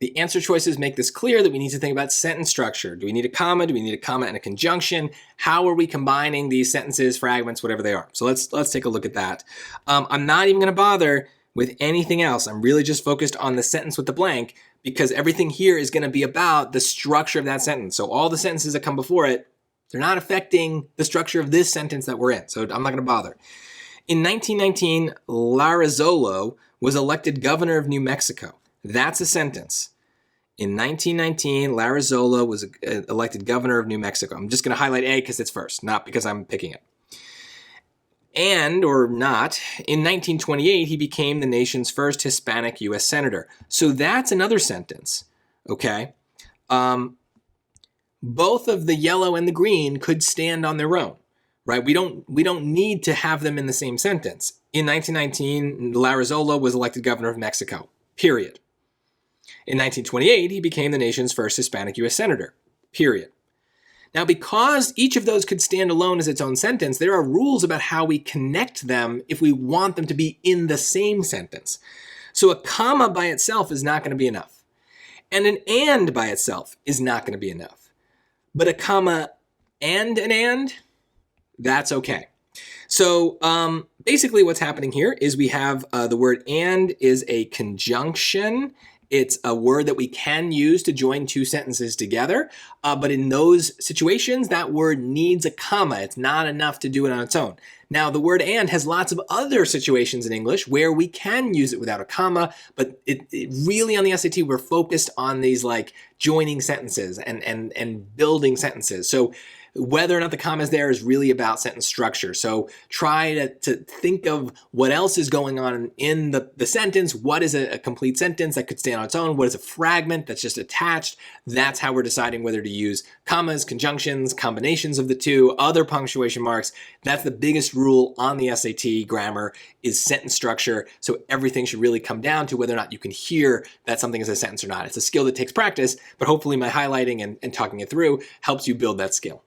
The answer choices make this clear that we need to think about sentence structure. Do we need a comma? Do we need a comma and a conjunction? How are we combining these sentences, fragments, whatever they are? So let's take a look at that. I'm not even going to bother with anything else. I'm really just focused on the sentence with the blank because everything here is going to be about the structure of that sentence. So all the sentences that come before it, they're not affecting the structure of this sentence that we're in. So I'm not going to bother. In 1919, Larizolo was elected governor of New Mexico. That's a sentence. In 1919, Larizolo was elected governor of New Mexico. I'm just going to highlight A because it's first, not because I'm picking it. And, or not, in 1928, he became the nation's first Hispanic U.S. senator. So that's another sentence, okay? Both of the yellow and the green could stand on their own, right? We don't need to have them in the same sentence. In 1919, Larizolo was elected governor of Mexico, period. In 1928, he became the nation's first Hispanic U.S. senator, period. Now, because each of those could stand alone as its own sentence, there are rules about how we connect them if we want them to be in the same sentence. So a comma by itself is not going to be enough. And an and by itself is not going to be enough. But a comma and an and, that's okay. So basically what's happening here is we have the word and is a conjunction. It's a word that we can use to join two sentences together, but in those situations, that word needs a comma. It's not enough to do it on its own. Now, the word and has lots of other situations in English where we can use it without a comma, but it really on the SAT, we're focused on these like joining sentences and building sentences. So whether or not the comma is there is really about sentence structure. So try to think of what else is going on in the sentence. What is a complete sentence that could stand on its own? What is a fragment that's just attached? That's how we're deciding whether to use commas, conjunctions, combinations of the two, other punctuation marks. That's the biggest rule on the SAT grammar is sentence structure. So everything should really come down to whether or not you can hear that something is a sentence or not. It's a skill that takes practice, but hopefully my highlighting and talking it through helps you build that skill.